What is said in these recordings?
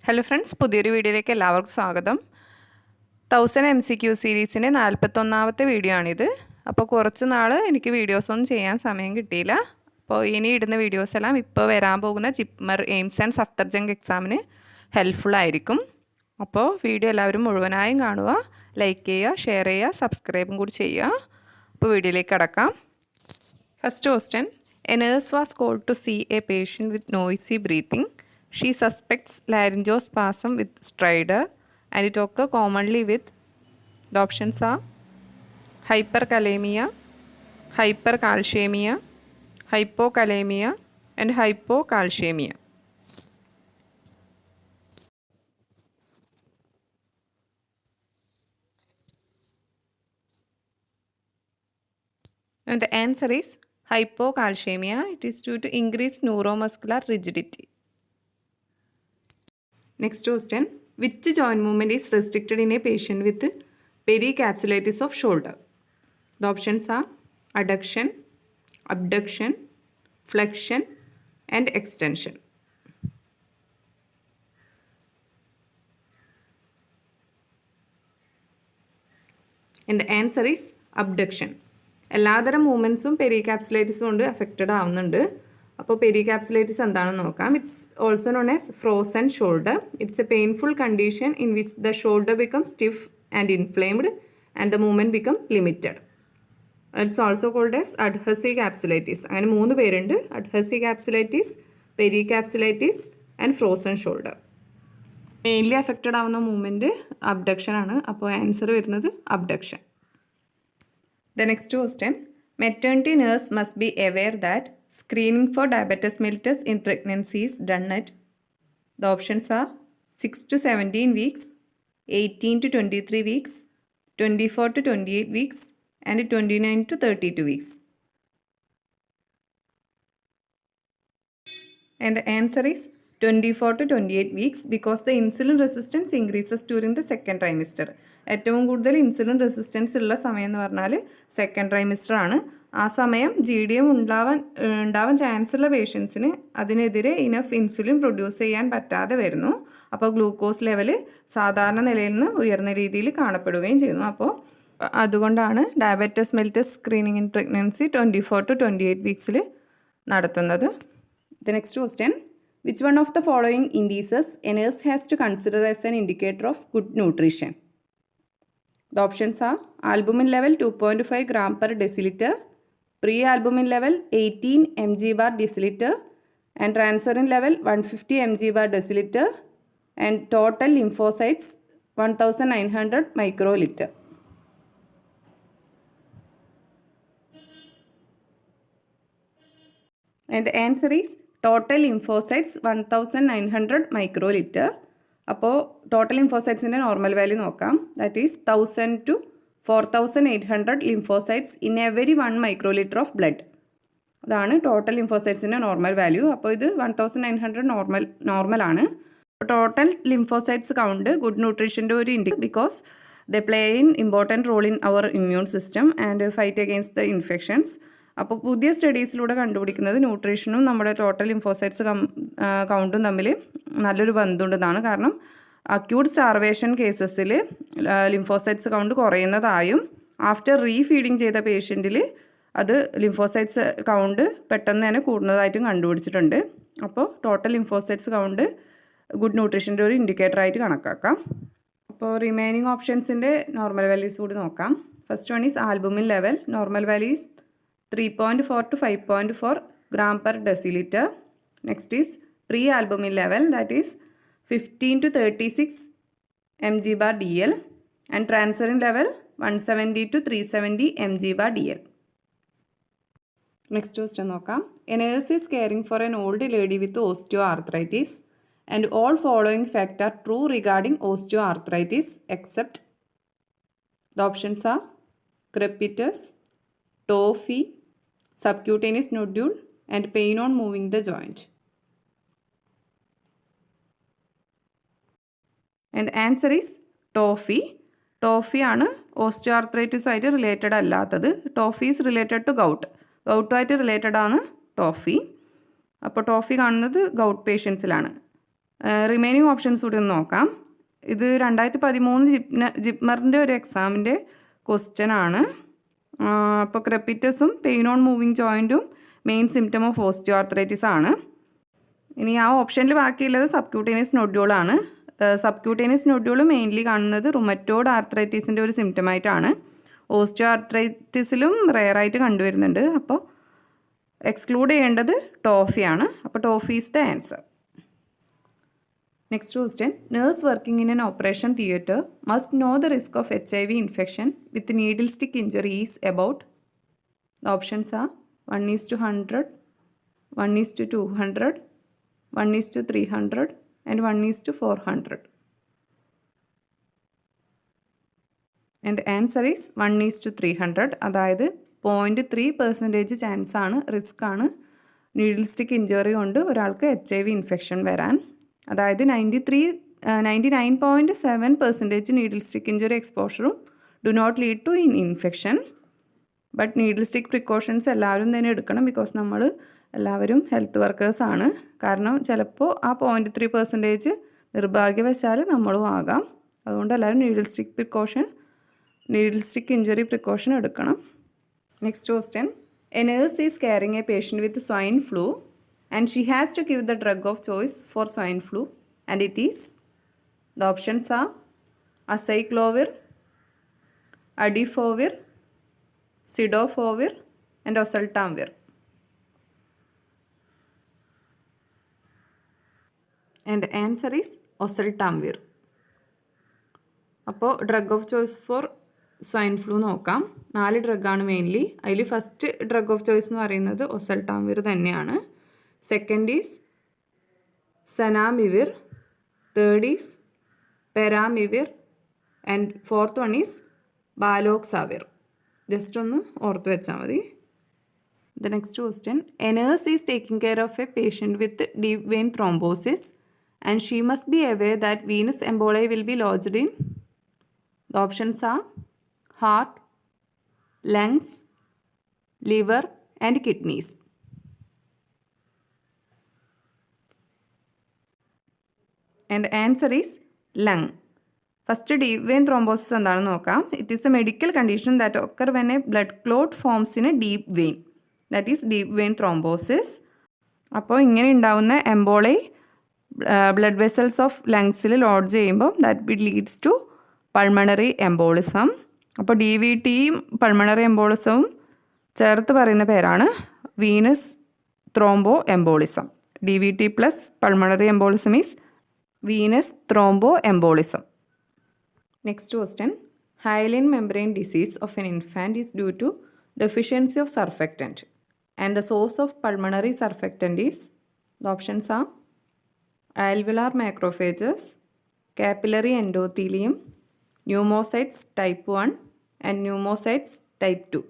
Hello friends, പുതിയൊരു വീഡിയോയിലേക്ക് എല്ലാവർക്കും സ്വാഗതം. 1000 MCQ സീരീസിൻ്റെ 41ാമത്തെ വീഡിയോ ആണിത്. അപ്പോൾ കുറച്ച് നാൾ എനിക്ക് വീഡിയോസൊന്നും ചെയ്യാൻ സമയം കിട്ടിയില്ല. അപ്പോൾ ഇനി ഇടുന്ന വീഡിയോസ് എല്ലാം ഇപ്പോൾ വരാൻ പോകുന്ന ജിപ്മർ എയിംസ് ആൻഡ് സഫ്തർജംഗ് എക്സാമിന് ഹെൽപ്ഫുൾ ആയിരിക്കും. അപ്പോൾ വീഡിയോ എല്ലാവരും മുഴുവനായും കാണുക, ലൈക്ക് ചെയ്യുക, ഷെയർ ചെയ്യുക, സബ്സ്ക്രൈബും കൂടി ചെയ്യുക. അപ്പോൾ വീഡിയോയിലേക്ക് കടക്കാം. First question: A nurse was called to see a patient with noisy breathing. She suspects laryngospasm with stridor and it occurs commonly with, the options are hyperkalemia, hypercalcemia, hypokalemia and hypocalcemia. And the answer is hypocalcemia. It is due to increased neuromuscular rigidity. Next question: which joint movement is restricted in a patient with pericapsulitis of shoulder? The options are adduction, abduction, flexion and extension. And the answer is abduction. എല്ലാതരം മൂവ്മെൻറ്റ്സും പെരികാപ്സുലൈറ്റിസും കൊണ്ട് affected ആവുന്നുണ്ട്. അപ്പോൾ pericapsulitis എന്താണെന്ന് നോക്കാം. It's also known as frozen shoulder. It's a painful condition in which the shoulder become stiff and inflamed and the movement become limited. It's also called as adhesive capsulitis. അങ്ങനെ 3 പേരുണ്ട്: adhesive capsulitis, pericapsulitis and frozen shoulder. Mainly affected ആവുന്ന movement abduction ആണ്. അപ്പോൾ answer വരുന്നത് abduction. The next question: maternity nurse must be aware that screening for diabetes mellitus in pregnancy is done at, the options are 6 to 17 weeks, 18 to 23 weeks, 24 to 28 weeks and 29 to 32 weeks. And the answer is 24 to 28 weeks because the insulin resistance increases during the second trimester. ഏറ്റവും കൂടുതൽ insulin resistance ഉള്ള സമയം എന്ന് പറഞ്ഞാൽ second trimester ആണ്. ആ സമയം GDM ഉണ്ടാവാൻ ചാൻസ് ഉള്ള പേഷ്യൻസിന് അതിനെതിരെ ഇനഫ് ഇൻസുലിൻ പ്രൊഡ്യൂസ് ചെയ്യാൻ പറ്റാതെ വരുന്നു. അപ്പോൾ ഗ്ലൂക്കോസ് ലെവൽ സാധാരണ നിലയിൽ നിന്ന് ഉയർന്ന രീതിയിൽ കാണപ്പെടുകയും ചെയ്യുന്നു. അപ്പോൾ അതുകൊണ്ടാണ് diabetes mellitus screening in pregnancy 24 to 28 വീക്സിൽ നടത്തുന്നത്. The next question: which one of the following indices a nurse has to consider as an indicator of good nutrition? The options are albumin level 2.5 gram per deciliter, pre-albumin level 18 mg bar deciliter and transferrin level 150 mg bar deciliter and total lymphocytes 1900 microliter. And the answer is total lymphocytes 1900 microliter. അപ്പോൾ total ലിംഫോസൈറ്റ്സിൻ്റെ normal value നോക്കാം. That is 1000 to 4800 lymphocytes in every 1 microlitre of blood. അതാണ് total ലിംഫോസൈറ്റ്സിൻ്റെ normal value. അപ്പോൾ ഇത് 1900 നോർമലാണ്. Total lymphocytes count good ന്യൂട്രീഷൻ്റെ ഒരു because the play in important role in our immune system and fight against the infections. അപ്പോൾ പുതിയ സ്റ്റഡീസിലൂടെ കണ്ടുപിടിക്കുന്നത് ന്യൂട്രീഷനും നമ്മുടെ ടോട്ടൽ ലിംഫോസൈറ്റ്സ് കൗണ്ടും തമ്മിൽ നല്ലൊരു ബന്ധമുണ്ടെന്നാണ്. കാരണം അക്യൂട്ട് സ്റ്റാർവേഷൻ കേസസിൽ ലിംഫോസൈറ്റ്സ് കൗണ്ട് കുറയുന്നതായും ആഫ്റ്റർ റീഫീഡിങ് ചെയ്ത പേഷ്യൻറ്റിൽ അത് ലിംഫോസൈറ്റ്സ് കൗണ്ട് പെട്ടെന്ന് തന്നെ കൂടുന്നതായിട്ടും കണ്ടുപിടിച്ചിട്ടുണ്ട്. അപ്പോൾ ടോട്ടൽ ലിംഫോസൈറ്റ്സ് കൗണ്ട് ഗുഡ് ന്യൂട്രീഷൻ്റെ ഒരു ഇൻഡിക്കേറ്ററായിട്ട് കണക്കാക്കാം. അപ്പോൾ റിമൈനിങ് ഓപ്ഷൻസിൻ്റെ നോർമൽ വാല്യൂസ് കൂടി നോക്കാം. First one is albumin level. Normal values 3.4 to 5.4 gram per deciliter. Next is pre-albumin level, that is 15 to 36 mg bar dl and transferrin level 170 to 370 mg bar dl. Next question നോക്കാം. A nurse is caring for an old lady with osteoarthritis and all following facts are true regarding osteoarthritis except, the options are crepitus, tophy, subcutaneous nodule and pain on moving the joint. And the answer is tophy. Tophy ആണ് osteoarthritis ആയിട്ട് related അല്ലാത്തത്. Tophi is related to ഗൗട്ടുമായിട്ട് related ആണ് tophi. അപ്പോൾ tophi കാണുന്നത് gout പേഷ്യൻസിലാണ്. Remaining options കൂടി ഒന്ന് നോക്കാം. ഇത് 2013 ജിപ്മറിൻ്റെ ഒരു എക്സാമിൻ്റെ ക്വസ്റ്റ്യൻ ആണ്. അപ്പോൾ ക്രെപ്പിറ്റസും പെയിൻ ഓൺ മൂവിങ് ജോയിൻറ്റും main symptom of osteoarthritis ആണ്. ഇനി ആ ഓപ്ഷനിൽ ബാക്കിയുള്ളത് സബ്ക്യൂട്ടേനിയസ് നൊഡ്യൂളാണ്. സബ്ക്യൂട്ടേനിയസ് നൊഡ്യൂൾ മെയിൻലി കാണുന്നത് റുമറ്റോയ്ഡ് ആർത്രൈറ്റിസിൻ്റെ ഒരു സിംറ്റമായിട്ടാണ്. ഓസ്റ്റിയോ ആർത്രൈറ്റിസിലും റെയറായിട്ട് കണ്ടുവരുന്നുണ്ട്. അപ്പോൾ എക്സ്ക്ലൂഡ് ചെയ്യേണ്ടത് ടോഫിയാണ്. അപ്പോൾ toffee is the answer. Next question. Nurse working in N operation theatre must know the risk of HIV infection with needle stick injury is about. The options R 1:100, 1:200, 1:300 and 1:400. And the answer is 1:300. അതായത് 0.3% chance ആണ്, risk ആണ് needle stick injury കൊണ്ട് ഒരാൾക്ക് HIV infection വരാൻ. അതായത് 99.7% needle stick injury എക്സ്പോഷറും do not lead to infection. But needle stick precautions എല്ലാവരും തന്നെ എടുക്കണം. ബിക്കോസ് നമ്മൾ എല്ലാവരും ഹെൽത്ത് വർക്കേഴ്സാണ്. കാരണം ചിലപ്പോൾ ആ 0.3% നിർഭാഗ്യവശാൽ നമ്മളും ആകാം. അതുകൊണ്ട് എല്ലാവരും നീഡിൽ സ്റ്റിക്ക് ഇഞ്ചുറി പ്രിക്കോഷൻ എടുക്കണം. Next question. A nurse is caring a patient with swine flu and she has to give the drug of choice for swine flu, and it is, the options are acyclovir, adifovir, cidofovir and oseltamivir. And the answer is oseltamivir. അപ്പോൾ drug of choice for swine flu നോക്കാം. 4 ഡ്രഗാണ് mainly. അതിൽ first drug of choice എന്ന് പറയുന്നത് ഒസൽട്ടാംവിർ തന്നെയാണ്. Second is Sanamivir, third is Peramivir, and fourth one is Baloxavir. Just ഒന്ന് ഓർത്ത് വെച്ചാൽ മതി. The next question. A nurse is taking care of a patient with deep vein thrombosis and she must be aware that venous emboli will be lodged in. The options are heart, lungs, liver and kidneys. And the answer is lung. First, deep vein thrombosis എന്താണെന്ന് നോക്കാം. It is a medical condition that occur when a blood clot forms in a deep vein. That is deep vein thrombosis. അപ്പോൾ ഇങ്ങനെ ഉണ്ടാവുന്ന emboli blood vessels of ലങ്സിൽ lodge ചെയ്യുമ്പോൾ that leads to pulmonary embolism. അപ്പോൾ DVTയും pulmonary എംബോളിസവും ചേർത്ത് പറയുന്ന പേരാണ് venous thromboembolism. DVT plus pulmonary embolism is venous thromboembolism. Next question. Hyaline membrane disease of an infant is due to deficiency of surfactant, and the source of pulmonary surfactant is, the options are alveolar macrophages, capillary endothelium, pneumocytes type 1 and pneumocytes type 2.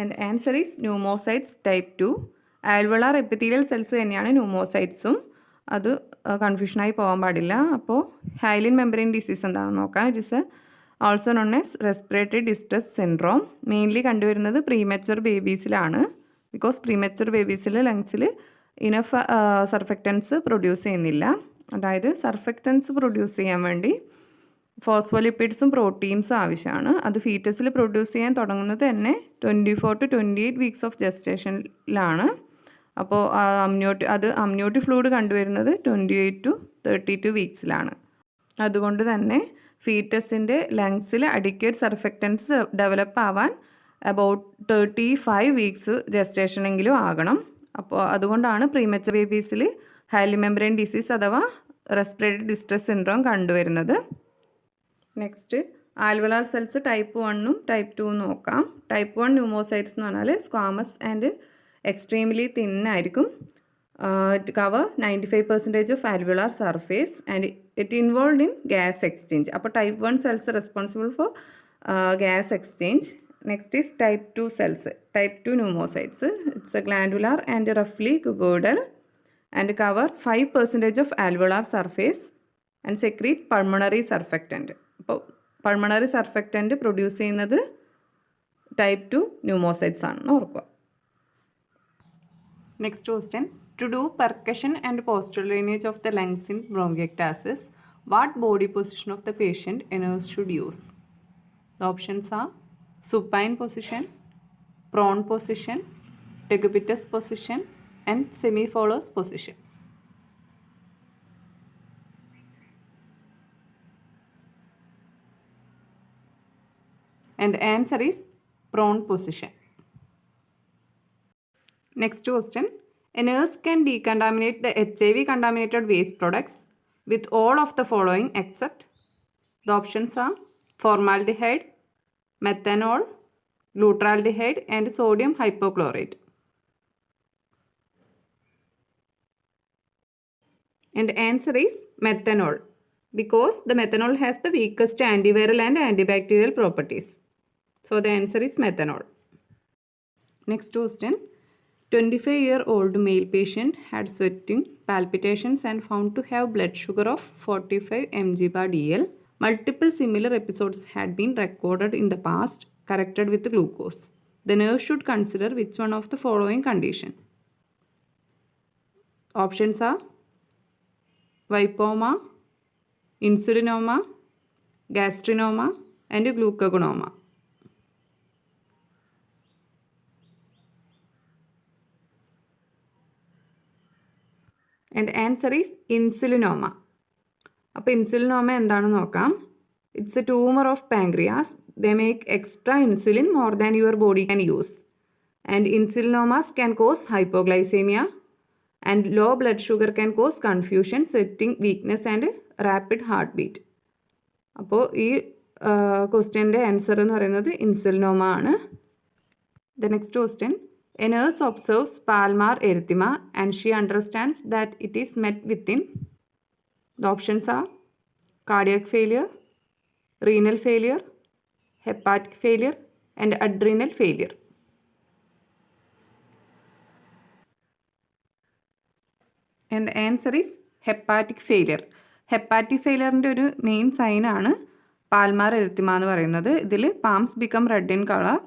And the answer is pneumocytes type 2. Alveolar epithelial cells തന്നെയാണ് ന്യൂമോസൈറ്റ്സും. അത് കൺഫ്യൂഷനായി പോകാൻ പാടില്ല. അപ്പോൾ hyaline membrane disease എന്താണെന്ന് നോക്കാം. It is also known as respiratory distress syndrome. Mainly കണ്ടുവരുന്നത് premature ബേബീസിലാണ്. ബിക്കോസ് പ്രീമെച്വർ ബേബീസിൽ ലങ്സിൽ ഇനഫ് സർഫക്റ്റൻസ് പ്രൊഡ്യൂസ് ചെയ്യുന്നില്ല. അതായത് സർഫക്റ്റൻസ് പ്രൊഡ്യൂസ് ചെയ്യാൻ വേണ്ടി ഫോസ്ഫോലിപ്പിഡ്സും പ്രോട്ടീൻസും ആവശ്യമാണ്. അത് ഫീറ്റസിൽ പ്രൊഡ്യൂസ് ചെയ്യാൻ തുടങ്ങുന്നത് തന്നെ 24 to 28 വീക്സ് ഓഫ് ജസ്റ്റേഷനിലാണ്. അപ്പോൾ അമ്നിയോട്ടിക് ഫ്ലൂയിഡ് കണ്ടുവരുന്നത് 28 to 32 വീക്സിലാണ്. അതുകൊണ്ട് തന്നെ ഫീറ്റസിൻ്റെ ലങ്സിൽ അഡിക്വേറ്റ് സർഫക്റ്റൻസ് ഡെവലപ്പ് ആവാൻ അബൌട്ട് 35 വീക്സ് ജസ്റ്റേഷനെങ്കിലും ആകണം. അപ്പോൾ അതുകൊണ്ടാണ് പ്രീമച്വർ ബേബീസിൽ ഹൈലി മെംബ്രെയിൻ ഡിസീസ് അഥവാ റെസ്പിറേറ്ററി ഡിസ്ട്രസ് സിൻഡ്രോം കണ്ടുവരുന്നത്. നെക്സ്റ്റ് ആൽവലാർ സെൽസ് ടൈപ്പ് 1ഉം ടൈപ്പ് 2ഉം നോക്കാം. ടൈപ്പ് 1 ന്യൂമോസൈറ്റ്സ് എന്ന് പറഞ്ഞാൽ സ്ക്വാമസ് ആൻഡ് എക്സ്ട്രീംലി തിൻ ആയിരിക്കും. It cover 95% of alveolar surface and it involve in gas exchange. അപ്പോൾ type 1 cells responsible for gas exchange. Next is type 2 cells, type 2 pneumocytes. It's a glandular and റഫ്ലി cuboidal and cover 5% of alveolar surface and secrete pulmonary surfactant. അപ്പോൾ pulmonary സർഫക്റ്റൻറ്റ് produce ചെയ്യുന്നത് type 2 ന്യൂമോസൈറ്റ്സ് ആണെന്ന് ഓർക്കുക. Next question. To do percussion and postural drainage of the lungs in bronchiectasis, what body position of the patient a nurse should use? The options are supine position, prone position, decubitus position, and semi-follows position. And the answer is prone position. Next question. A nurse can decontaminate the HIV contaminated waste products with all of the following except the options are formaldehyde, methanol, glutaraldehyde, and sodium hypochlorite. And the answer is methanol because the methanol has the weakest antiviral and antibacterial properties. So the answer is methanol. Next question. 25-year-old male patient had sweating, palpitations and found to have blood sugar of 45 mg/dl. Multiple similar episodes had been recorded in the past, corrected with glucose. The nurse should consider which one of the following condition. Options are vipoma, insulinoma, gastrinoma and glucagonoma. And the answer is insulinoma. അപ്പോൾ insulinoma എന്താണെന്ന് നോക്കാം. It's a tumour of pancreas. They make extra insulin more than your body can use. And insulinomas can cause hypoglycaemia and low blood sugar can cause confusion, sweating, weakness and rapid heart beat. അപ്പോൾ ഈ ക്വസ്റ്റ്യൻ്റെ answer എന്ന് പറയുന്നത് insulinoma ആണ്. The next question. A nurse observes palmar erythema and she understands that it is met within. The options are cardiac failure, renal failure, hepatic failure and adrenal failure. And the answer is hepatic failure. Hepatic failure ഒരു main sign ആണ് പാൽമാർ എരിത്തിമ എന്ന് പറയുന്നത്. ഇതിൽ palms become red in colour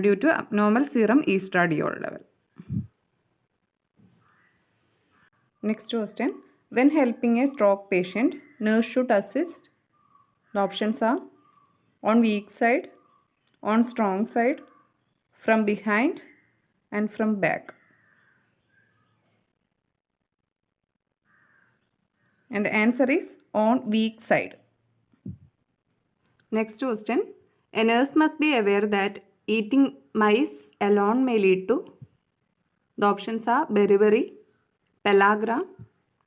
due to abnormal serum estradiol level. Next question. When helping a stroke patient, nurse should assist. The options are on weak side, on strong side, from behind and from back. And the answer is on weak side. Next question. A nurse must be aware that eating mice alone may lead to. The options are beriberi, pellagra,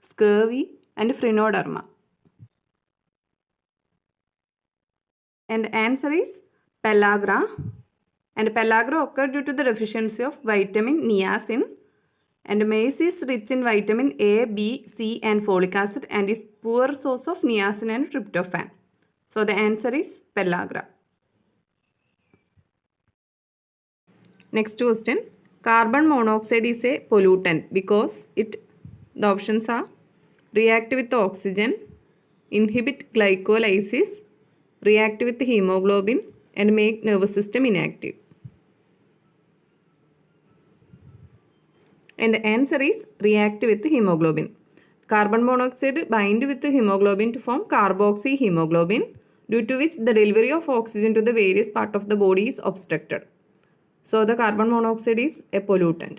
scurvy and phrenoderma. And the answer is pellagra. And pellagra occurred due to the deficiency of vitamin niacin. And maize is rich in vitamin A, B, C and folic acid and is poor source of niacin and tryptophan. So the answer is pellagra. Next question. Carbon monoxide is a pollutant because it, the options are react with oxygen, inhibit glycolysis, react with hemoglobin and make nervous system inactive. And the answer is react with hemoglobin. Carbon monoxide bind with hemoglobin to form carboxyhemoglobin, due to which the delivery of oxygen to the various parts of the body is obstructed. So the carbon monoxide is a pollutant.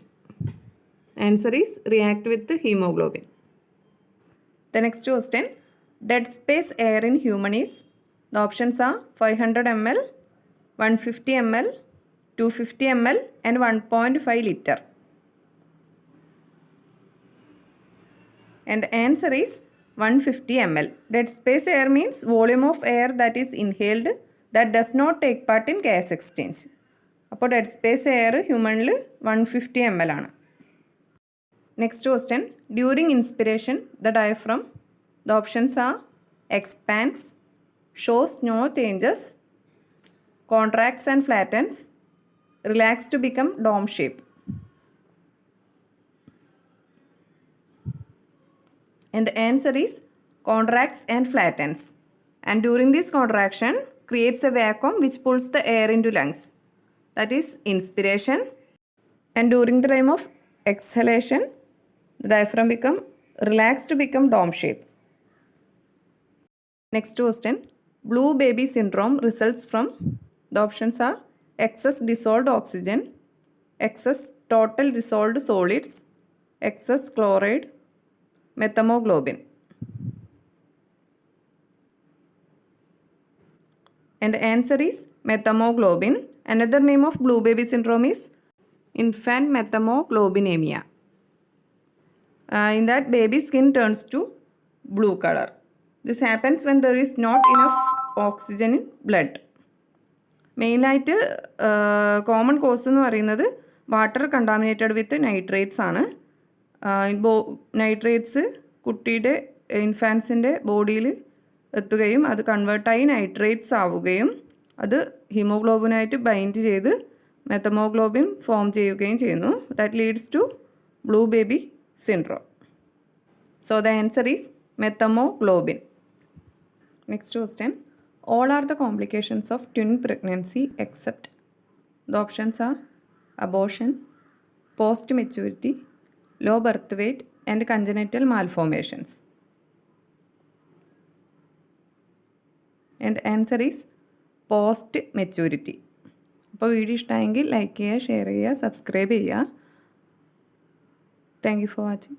Answer is react with the hemoglobin. The next question. Dead space air in human is. The options are 500 ml, 150 ml, 250 ml and 1.5 liter. And the answer is 150 ml. Dead space air means volume of air that is inhaled that does not take part in gas exchange. അപ്പോൾ dead space air ഹ്യൂമണിൽ 150 ml ആണ്. Next question. During inspiration the diaphragm. The options are expands, shows no changes, contracts and flattens, relax to become dome shape. And the answer is contracts and flattens. And during this contraction creates a vacuum which pulls the air into lungs. That is inspiration. And during the time of exhalation, the diaphragm become relaxed, become dome shape. Next question, blue baby syndrome results from, the options are excess dissolved oxygen, excess total dissolved solids, excess chloride, methemoglobin. And the answer is methemoglobin. Another name of blue baby syndrome is infant methemoglobinemia. In that, baby skin turns to blue color. This happens when there is not enough oxygen in blood. മെയിനായിട്ട് common cause എന്ന് പറയുന്നത് water contaminated with nitrates ആണ്. Nitrates കുട്ടിയുടെ ഇൻഫാൻസിൻ്റെ ബോഡിയിൽ എത്തുകയും അത് കൺവേർട്ടായി നൈട്രേറ്റ്സ് ആവുകയും അത് ഹീമോഗ്ലോബിനായിട്ട് ബൈൻഡ് ചെയ്ത് മെത്തമോഗ്ലോബിൻ ഫോം ചെയ്യുകയും ചെയ്യുന്നു. That leads to blue baby syndrome. So the answer is methemoglobin. Next question, all are the complications of twin pregnancy except, the options are abortion, post maturity, low birth weight and congenital malformations. And the answer is post maturity. അപ്പോൾ video ഇഷ്ടമായെങ്കിൽ like ചെയ്യുക, share ചെയ്യുക, subscribe ചെയ്യുക. Thank you for watching.